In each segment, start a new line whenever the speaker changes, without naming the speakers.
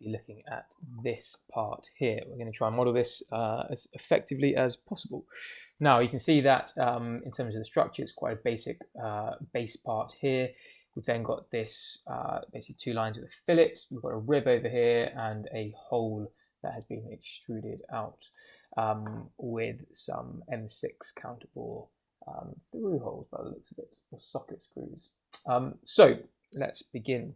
be looking at this part here. We're going to try and model this as effectively as possible. Now you can see that in terms of the structure, it's quite a basic base part here. We've then got this basically two lines with a fillet. We've got a rib over here and a hole that has been extruded out with some M6 counterbore through holes by the looks of it, or socket screws. So let's begin.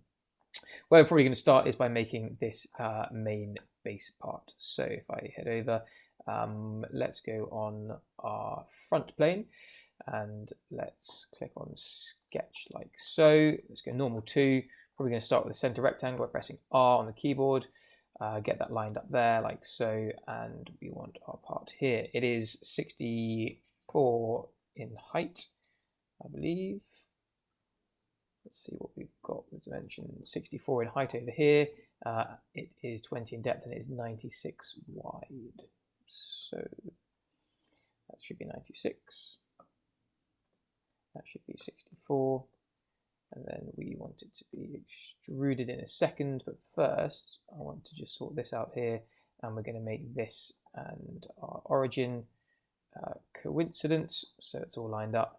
Where we're probably going to start is by making this main base part. So if I head over, let's go on our front plane and let's click on sketch like so. Let's go normal 2. Probably going to start with the center rectangle by pressing R on the keyboard. Get that lined up there like so, and we want our part here. It is 64 in height, I believe. Let's see what we've got with dimension. 64 in height over here. It is 20 in depth and it is 96 wide. So that should be 96. That should be 64. And then we want it to be extruded in a second. But first, I want to just sort this out here. And we're going to make this and our origin coincidence. So it's all lined up.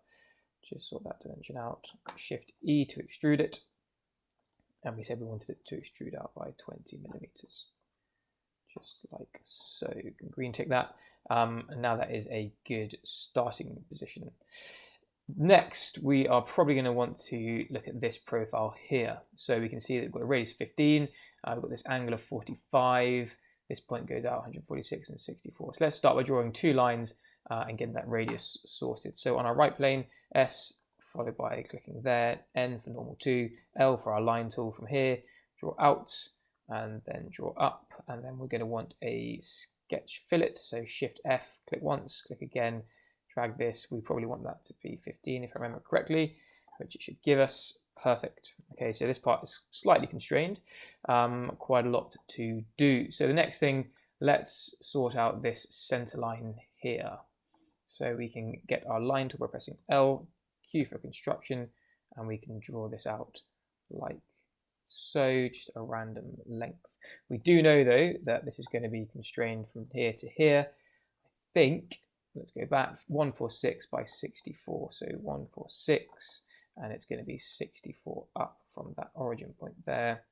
Just sort that dimension out. Shift E to extrude it. And we said we wanted it to extrude out by 20 millimeters. Just like so. You can green tick that. And now that is a good starting position. Next, we are probably going to want to look at this profile here. So we can see that we've got a radius 15. We've got this angle of 45. This point goes out 146 and 64. So let's start by drawing two lines and getting that radius sorted. So on our right plane, S followed by clicking there, N for normal 2, L for our line tool from here, draw out and then draw up, and then we're going to want a sketch fillet. So Shift F, click once, click again, drag this. We probably want that to be 15 if I remember correctly, which it should give us. Perfect. Okay, so this part is slightly constrained, quite a lot to do. So the next thing, let's sort out this center line here. So we can get our line tool by pressing L, Q for construction, and we can draw this out like so, just a random length. We do know though that this is going to be constrained from here to here. I think, let's go back, 146 by 64. So 146, and it's going to be 64 up from that origin point there.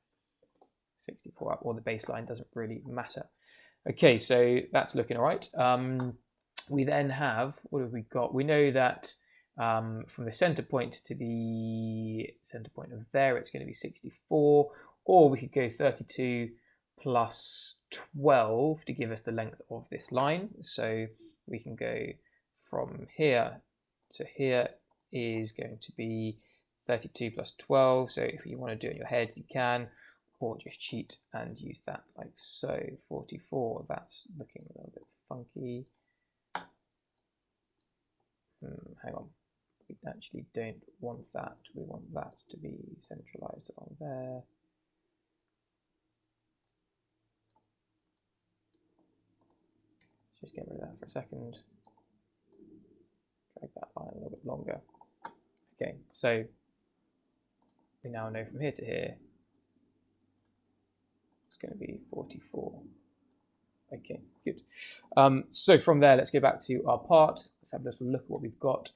64 up, or the baseline, doesn't really matter. Okay, so that's looking all right. We then have, what have we got? We know that from the center point to the center point of there, it's going to be 64, or we could go 32 plus 12 to give us the length of this line. So we can go from here to here is going to be 32 plus 12. So if you want to do it in your head, you can, or just cheat and use that like so. 44, that's looking a little bit funky. Hang on, we actually don't want that. We want that to be centralized along there. Let's just get rid of that for a second. Drag that line a little bit longer. Okay, so we now know from here to here it's going to be 44. Okay, good. So from there, let's go back to our part. Let's have a little look at what we've got.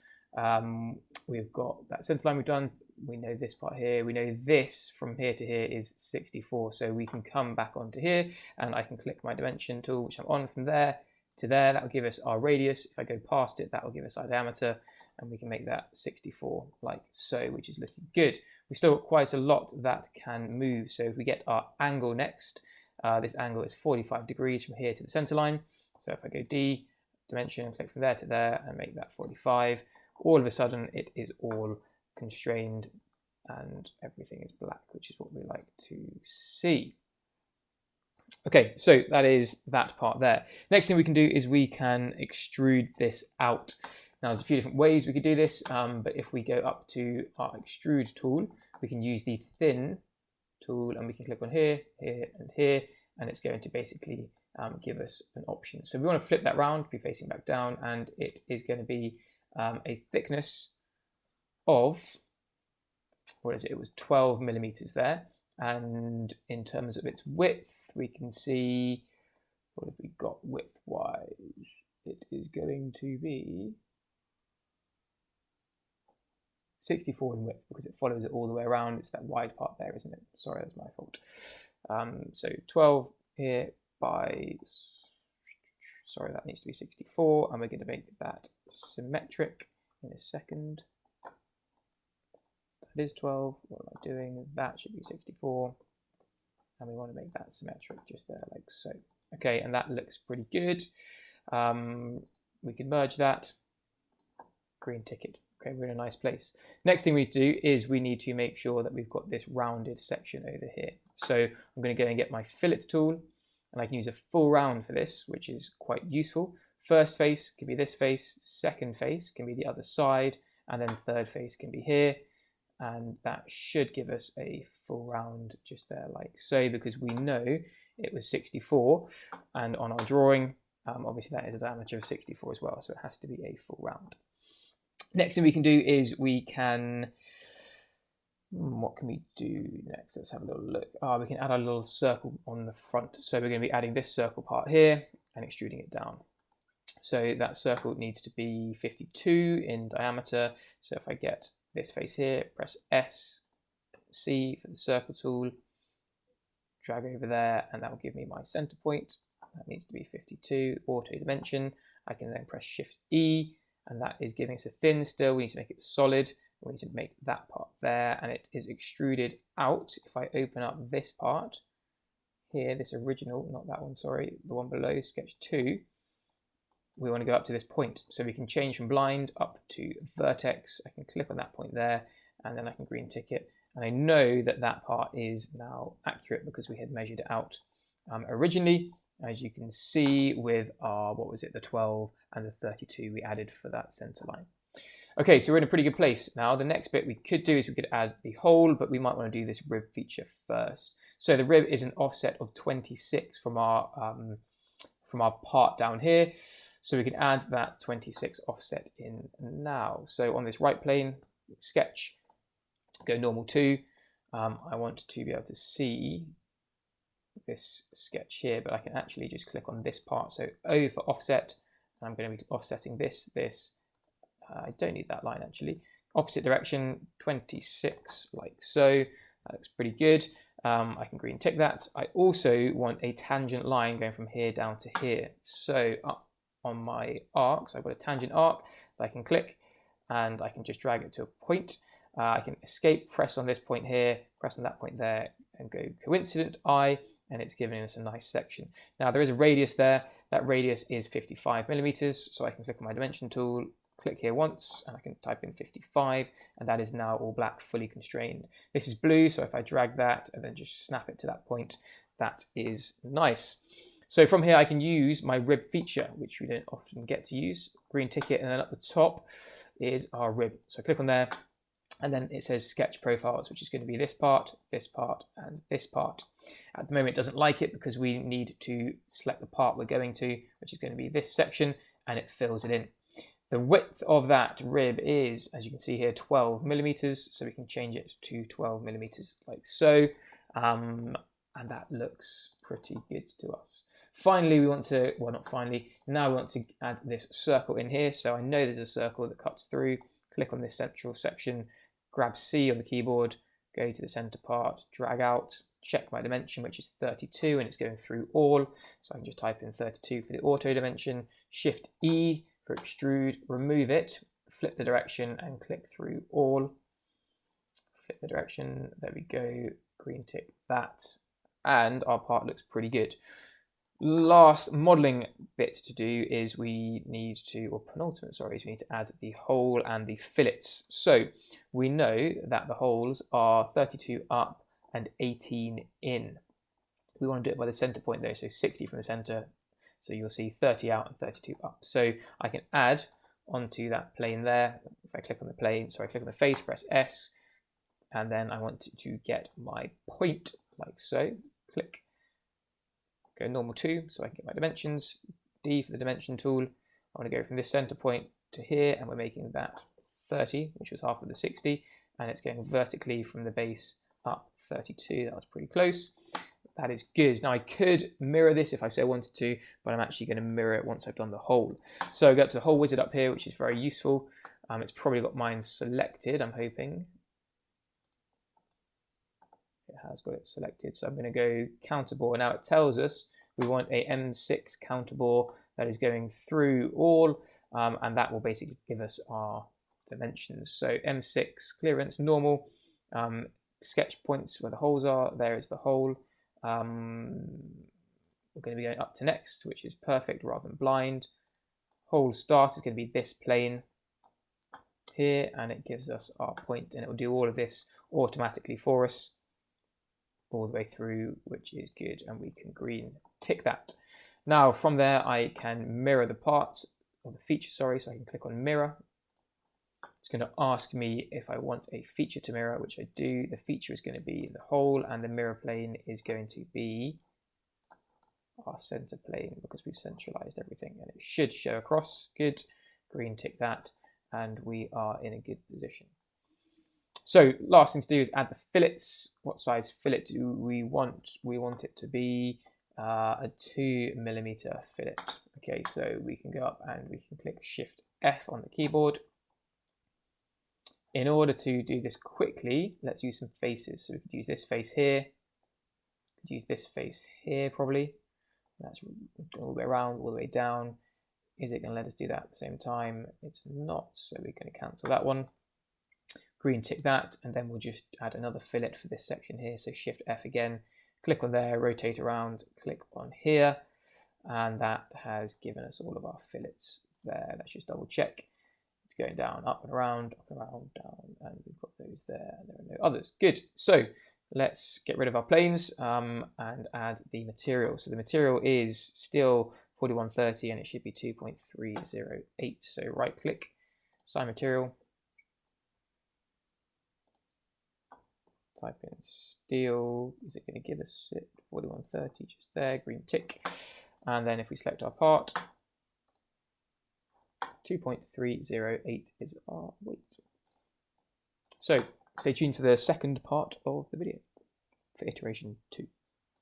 We've got that center line we've done. We know this part here. We know this from here to here is 64. So we can come back onto here and I can click my dimension tool, which I'm on, from there to there. That will give us our radius. If I go past it, that will give us our diameter, and we can make that 64 like so, which is looking good. We've still got quite a lot that can move. So if we get our angle next, this angle is 45 degrees from here to the center line. So if I go D, dimension, click from there to there and make that 45, all of a sudden it is all constrained and everything is black, which is what we like to see. Okay, so that is that part there. Next thing we can do is we can extrude this out. Now there's a few different ways we could do this, but if we go up to our extrude tool, we can use the thin tool and we can click on here, here and here, and it's going to basically give us an option. So we want to flip that round, be facing back down, and it is going to be a thickness of, what is it? It was 12 millimeters there. And in terms of its width, we can see, what have we got width-wise? It is going to be 64 in width because it follows it all the way around. It's that wide part there, isn't it? Sorry, that's my fault. So 12 here by, sorry, that needs to be 64, and we're going to make that symmetric in a second. That is 12. What am I doing? That should be 64, and we want to make that symmetric just there, like so. Okay, and that looks pretty good. We can merge that. Green ticket. Okay, we're in a nice place. Next thing we need to do is we need to make sure that we've got this rounded section over here. So I'm going to go and get my fillet tool, and I can use a full round for this, which is quite useful. First face can be this face, second face can be the other side, and then third face can be here. And that should give us a full round just there like so, because we know it was 64, and on our drawing, obviously that is a diameter of 64 as well, so it has to be a full round. Next thing we can do is we can, what can we do next? Let's have a little look. We can add a little circle on the front. So we're going to be adding this circle part here and extruding it down. So that circle needs to be 52 in diameter. So if I get this face here, press S, C for the circle tool, drag over there, and that will give me my center point. That needs to be 52, auto dimension. I can then press Shift E, and that is giving us a thin still. We need to make it solid. We need to make that part there, and it is extruded out. If I open up this part here, this original, not that one, sorry, the one below, sketch 2, we want to go up to this point. So we can change from blind up to vertex. I can click on that point there, and then I can green tick it. And I know that that part is now accurate because we had measured it out originally, as you can see with our, what was it, the 12 and the 32 we added for that center line. Okay, so we're in a pretty good place. Now, the next bit we could do is we could add the hole, but we might want to do this rib feature first. So the rib is an offset of 26 from our part down here. So we can add that 26 offset in now. So on this right plane, sketch, go normal 2. I want to be able to see this sketch here, but I can actually just click on this part. So O for offset, and I'm going to be offsetting this. I don't need that line actually. Opposite direction, 26, like so. That looks pretty good. I can green tick that. I also want a tangent line going from here down to here. So up on my arc, so I've got a tangent arc that I can click, and I can just drag it to a point. I can escape, press on this point here, press on that point there, and go coincident I, and it's giving us a nice section. Now there is a radius there. That radius is 55 millimeters. So I can click on my dimension tool, click here once, and I can type in 55, and that is now all black, fully constrained. This is blue, so if I drag that and then just snap it to that point, that is nice. So from here I can use my rib feature, which we don't often get to use. Green tick it, and then at the top is our rib. So click on there, and then it says sketch profiles, which is going to be this part, and this part. At the moment it doesn't like it because we need to select the part we're going to, which is going to be this section, and it fills it in. The width of that rib is, as you can see here, 12 millimeters, so we can change it to 12 millimeters like so, and that looks pretty good to us. Finally, we want to, well, not finally, now we want to add this circle in here. So I know there's a circle that cuts through. Click on this central section, grab C on the keyboard, go to the center part, drag out, check my dimension, which is 32, and it's going through all. So I can just type in 32 for the auto dimension, Shift E for extrude, remove it, flip the direction, and click through all. Flip the direction, there we go, green tick that, and our part looks pretty good. Last modeling bit to do is we need to, or penultimate, sorry, is we need to add the hole and the fillets. So we know that the holes are 32 up and 18 in. We want to do it by the center point though, so 60 from the center. So you'll see 30 out and 32 up. So I can add onto that plane there. If I click on the plane, sorry, click on the face, press S, and then I want to get my point like so. Click, go normal 2, so I can get my dimensions. D for the dimension tool. I want to go from this center point to here, and we're making that 30, which was half of the 60, and it's going vertically from the base up 32. That was pretty close. That is good. Now I could mirror this if I say I wanted to, but I'm actually going to mirror it once I've done the hole. So go up to the whole wizard up here, which is very useful. It's probably got mine selected, I'm hoping. It has got it selected. So I'm going to go counter bore. Now it tells us we want a M6 counter bore that is going through all, and that will basically give us our dimensions. So M6 clearance, normal, sketch points where the holes are. There is the hole. We're going to be going up to next, which is perfect rather than blind. Hole start is going to be this plane here, and it gives us our point, and it will do all of this automatically for us all the way through, which is good, and we can green tick that. Now from there I can mirror the parts, or the feature, sorry, so I can click on mirror. It's going to ask me if I want a feature to mirror, which I do. The feature is going to be the hole, and the mirror plane is going to be our center plane, because we've centralized everything, and it should show across. Good, green tick that, and we are in a good position. So last thing to do is add the fillets. What size fillet do we want? We want it to be a 2mm fillet. Okay, so we can go up and we can click Shift F on the keyboard. In order to do this quickly, let's use some faces. So we could use this face here, use this face here probably. That's all the way around, all the way down. Is it going to let us do that at the same time? It's not, so we're going to cancel that one. Green tick that, and then we'll just add another fillet for this section here. So Shift F again, click on there, rotate around, click on here, and that has given us all of our fillets there. Let's just double check. It's going down, up and around, down, and we've got those there, and there are no others. Good. So let's get rid of our planes and add the material. So the material is still 4130, and it should be 2.308. So right click, assign material, type in steel. Is it going to give us it? 4130 just there, green tick. And then if we select our part, 2.308 is our weight. So stay tuned for the second part of the video for iteration 2.